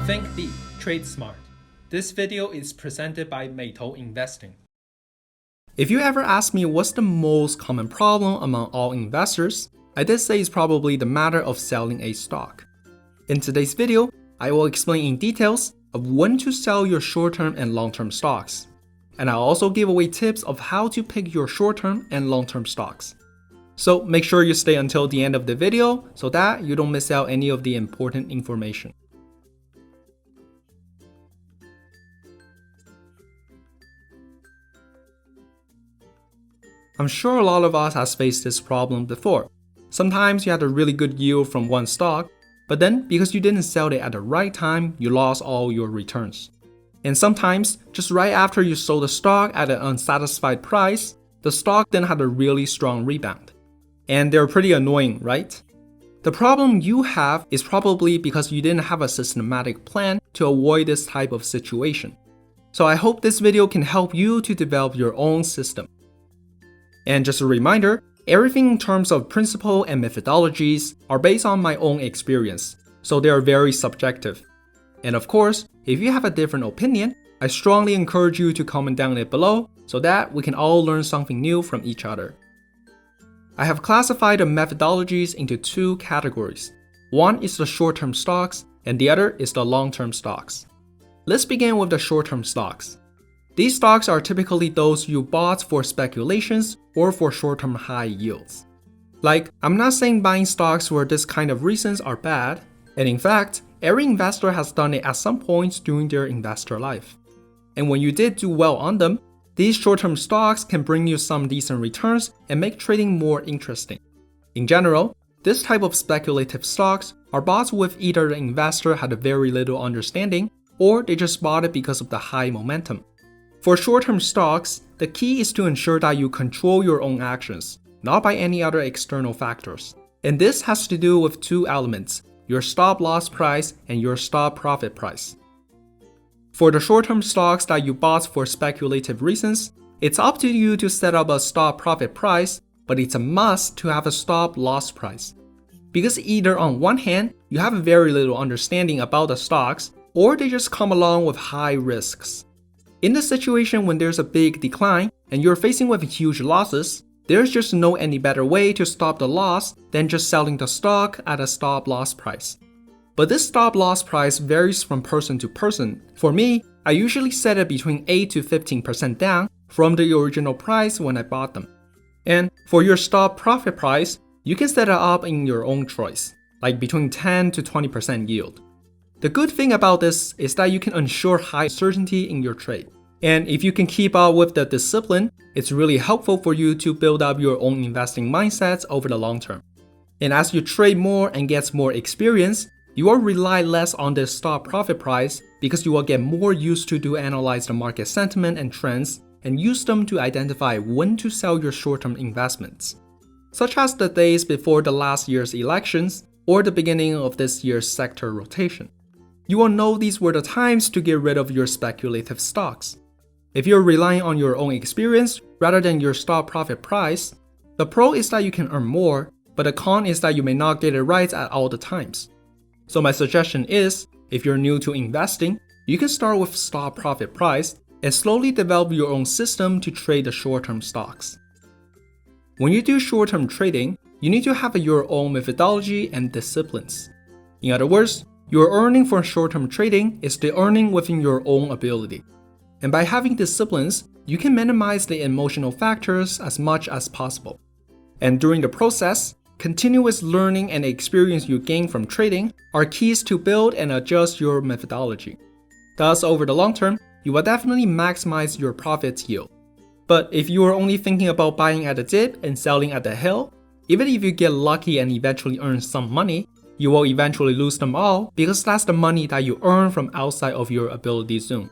Think big, trade smart. This video is presented by Meitou Investing. If you ever ask me what's the most common problem among all investors, I did say it's probably the matter of selling a stock. In today's video, I will explain in details of when to sell your short-term and long-term stocks. And I'll also give away tips of how to pick your short-term and long-term stocks. So make sure you stay until the end of the video so that you don't miss out any of the important information. I'm sure a lot of us has faced this problem before. Sometimes you had a really good yield from one stock, but then because you didn't sell it at the right time, you lost all your returns. And sometimes, just right after you sold the stock at an unsatisfied price, the stock then had a really strong rebound. And they're pretty annoying, right? The problem you have is probably because you didn't have a systematic plan to avoid this type of situation. So I hope this video can help you to develop your own system. And just a reminder, everything in terms of principle and methodologies are based on my own experience, so they are very subjective. And of course, if you have a different opinion, I strongly encourage you to comment down it below so that we can all learn something new from each other. I have classified the methodologies into two categories. One is the short-term stocks, and the other is the long-term stocks. Let's begin with the short-term stocks. These stocks are typically those you bought for speculations or for short-term high yields. Like, I'm not saying buying stocks for this kind of reasons are bad, and in fact, every investor has done it at some point during their investor life. And when you did do well on them, these short-term stocks can bring you some decent returns and make trading more interesting. In general, this type of speculative stocks are bought with either the investor had a very little understanding or they just bought it because of the high momentum. For short-term stocks, the key is to ensure that you control your own actions, not by any other external factors. And this has to do with two elements, your stop-loss price and your stop-profit price. For the short-term stocks that you bought for speculative reasons, it's up to you to set up a stop-profit price, but it's a must to have a stop-loss price. Because either on one hand, you have very little understanding about the stocks, or they just come along with high risks. In the situation when there's a big decline and you're facing with huge losses, there's just no any better way to stop the loss than just selling the stock at a stop-loss price. But this stop-loss price varies from person to person. For me, I usually set it between 8 to 15% down from the original price when I bought them. And for your stop-profit price, you can set it up in your own choice, like between 10 to 20% yield. The good thing about this is that you can ensure high certainty in your trade. And if you can keep up with the discipline, it's really helpful for you to build up your own investing mindsets over the long term. And as you trade more and get more experience, you will rely less on the stop profit price because you will get more used to analyze the market sentiment and trends and use them to identify when to sell your short-term investments, such as the days before the last year's elections or the beginning of this year's sector rotation. You will know these were the times to get rid of your speculative stocks. If you're relying on your own experience rather than your stop profit price, the pro is that you can earn more, but the con is that you may not get it right at all the times. So my suggestion is, if you're new to investing, you can start with stop profit price and slowly develop your own system to trade the short-term stocks. When you do short-term trading, you need to have your own methodology and disciplines. In other words, your earning for short-term trading is the earning within your own ability. And by having disciplines, you can minimize the emotional factors as much as possible. And during the process, continuous learning and experience you gain from trading are keys to build and adjust your methodology. Thus, over the long term, you will definitely maximize your profits yield. But if you are only thinking about buying at the dip and selling at the hill, even if you get lucky and eventually earn some money, you will eventually lose them all because that's the money that you earn from outside of your ability zone.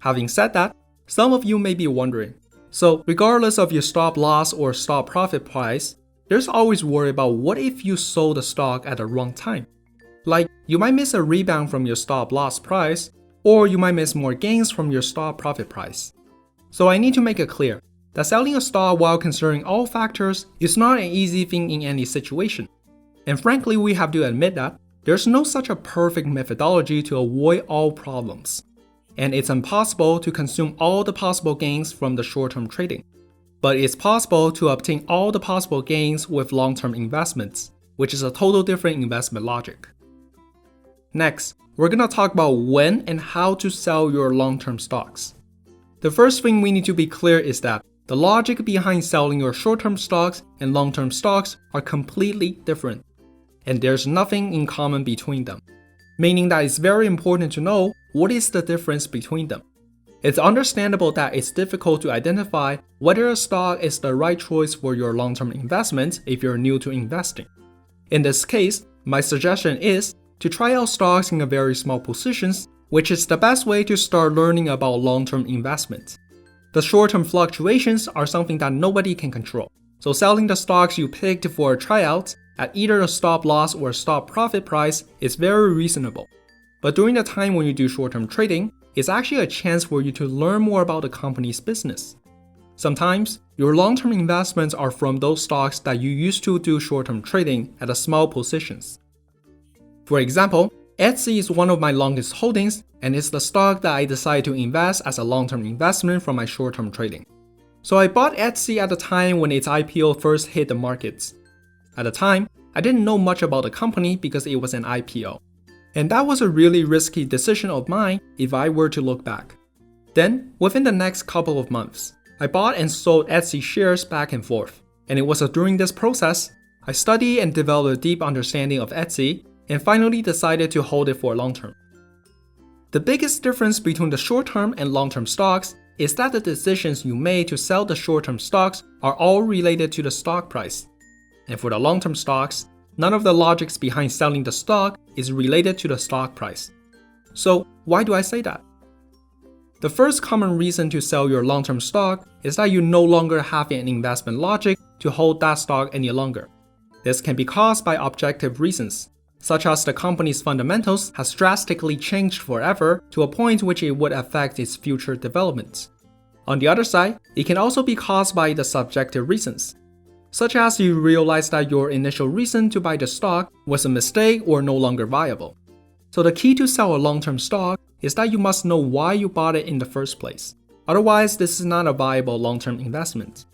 Having said that, some of you may be wondering, so regardless of your stop loss or stop profit price, there's always worry about what if you sold the stock at the wrong time. Like, you might miss a rebound from your stop loss price, or you might miss more gains from your stop profit price. So I need to make it clear that selling a stock while considering all factors is not an easy thing in any situation. And frankly, we have to admit that there's no such a perfect methodology to avoid all problems, and it's impossible to consume all the possible gains from the short-term trading. But it's possible to obtain all the possible gains with long-term investments, which is a total different investment logic. Next, we're going to talk about when and how to sell your long-term stocks. The first thing we need to be clear is that the logic behind selling your short-term stocks and long-term stocks are completely different, and there's nothing in common between them, meaning that it's very important to know what is the difference between them. It's understandable that it's difficult to identify whether a stock is the right choice for your long-term investment if you're new to investing. In this case, my suggestion is to try out stocks in a very small positions, which is the best way to start learning about long-term investment. The short-term fluctuations are something that nobody can control, so selling the stocks you picked for a tryout at either a stop loss or a stop profit price is very reasonable. But during the time when you do short-term trading, it's actually a chance for you to learn more about the company's business. Sometimes, your long-term investments are from those stocks that you used to do short-term trading at a small positions. For example, Etsy is one of my longest holdings, and it's the stock that I decided to invest as a long-term investment from my short-term trading. So I bought Etsy at the time when its IPO first hit the markets. At the time, I didn't know much about the company because it was an IPO. And that was a really risky decision of mine if I were to look back. Then, within the next couple of months, I bought and sold Etsy shares back and forth. And it was during this process, I studied and developed a deep understanding of Etsy and finally decided to hold it for long term. The biggest difference between the short-term and long-term stocks is that the decisions you made to sell the short-term stocks are all related to the stock price. And for the long-term stocks, none of the logics behind selling the stock is related to the stock price. So why do I say that? The first common reason to sell your long-term stock is that you no longer have an investment logic to hold that stock any longer. This can be caused by objective reasons, such as the company's fundamentals has drastically changed forever to a point which it would affect its future development. On the other side, it can also be caused by the subjective reasons, such as you realize that your initial reason to buy the stock was a mistake or no longer viable. So the key to sell a long-term stock is that you must know why you bought it in the first place. Otherwise, this is not a viable long-term investment.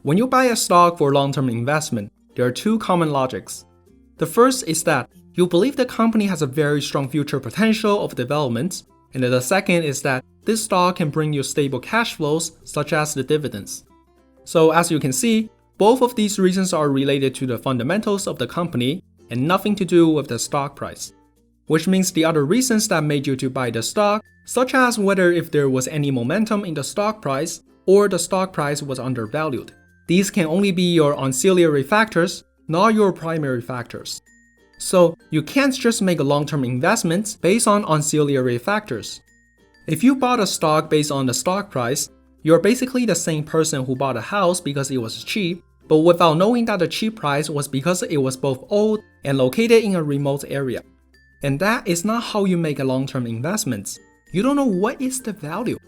When you buy a stock for long-term investment, there are two common logics. The first is that you believe the company has a very strong future potential of development, and the second is that this stock can bring you stable cash flows such as the dividends. So as you can see, both of these reasons are related to the fundamentals of the company and nothing to do with the stock price. Which means the other reasons that made you to buy the stock, such as whether if there was any momentum in the stock price or the stock price was undervalued. These can only be your ancillary factors, not your primary factors. So you can't just make a long-term investment based on ancillary factors. If you bought a stock based on the stock price, you're basically the same person who bought a house because it was cheap, but without knowing that the cheap price was because it was both old and located in a remote area. And that is not how you make a long-term investment. You don't know what is the value.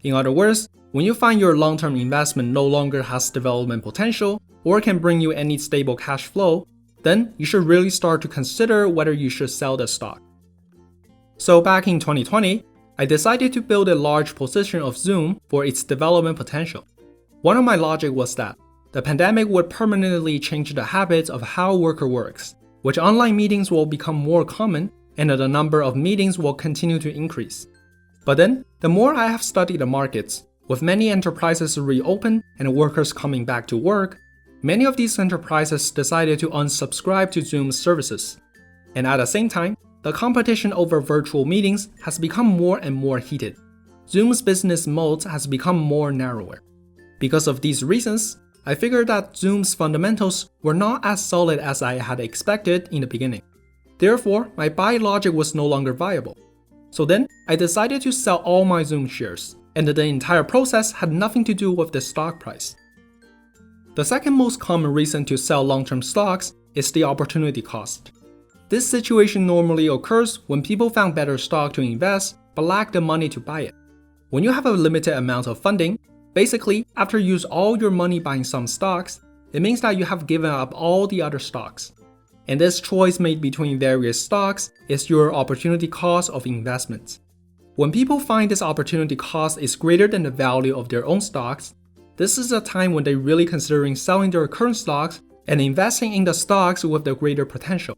In other words, when you find your long-term investment no longer has development potential or can bring you any stable cash flow, then you should really start to consider whether you should sell the stock. So back in 2020, I decided to build a large position of Zoom for its development potential. One of my logic was that the pandemic would permanently change the habits of how worker works, which online meetings will become more common and the number of meetings will continue to increase. But then, the more I have studied the markets, with many enterprises reopened and workers coming back to work, many of these enterprises decided to unsubscribe to Zoom's services. And at the same time, the competition over virtual meetings has become more and more heated. Zoom's business moat has become more narrower. Because of these reasons, I figured that Zoom's fundamentals were not as solid as I had expected in the beginning. Therefore, my buy logic was no longer viable. So then, I decided to sell all my Zoom shares, and the entire process had nothing to do with the stock price. The second most common reason to sell long-term stocks is the opportunity cost. This situation normally occurs when people found better stock to invest but lack the money to buy it. When you have a limited amount of funding, basically, after you use all your money buying some stocks, it means that you have given up all the other stocks. and this choice made between various stocks is your opportunity cost of investment. When people find this opportunity cost is greater than the value of their own stocks, this is a time when they're really considering selling their current stocks and investing in the stocks with the greater potential.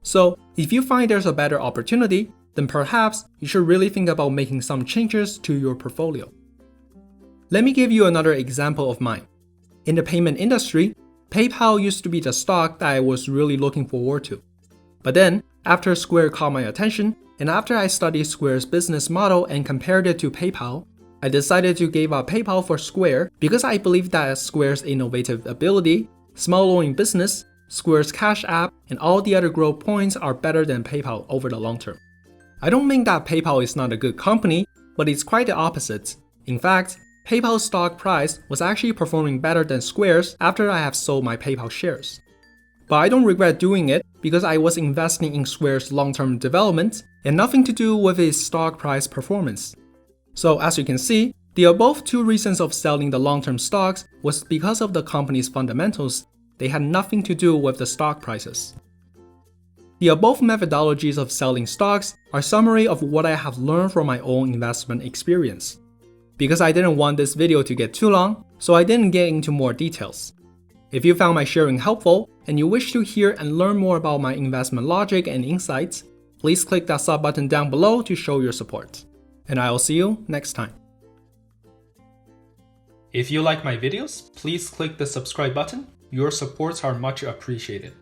So, if you find there's a better opportunity, then perhaps you should really think about making some changes to your portfolio. Let me give you another example of mine. In the payment industry, PayPal used to be the stock that I was really looking forward to. But then, after Square caught my attention, and after I studied Square's business model and compared it to PayPal, I decided to give up PayPal for Square because I believe that Square's innovative ability, small loan business, Square's Cash App, and all the other growth points are better than PayPal over the long term. I don't mean that PayPal is not a good company, but it's quite the opposite. In fact, PayPal's stock price was actually performing better than Square's after I have sold my PayPal shares. But I don't regret doing it because I was investing in Square's long-term development and nothing to do with its stock price performance. So as you can see, the above two reasons of selling the long-term stocks was because of the company's fundamentals. They had nothing to do with the stock prices. The above methodologies of selling stocks are a summary of what I have learned from my own investment experience. Because I didn't want this video to get too long, so I didn't get into more details. If you found my sharing helpful and you wish to hear and learn more about my investment logic and insights, please click that sub button down below to show your support. And I will see you next time. If you like my videos, please click the subscribe button. Your supports are much appreciated.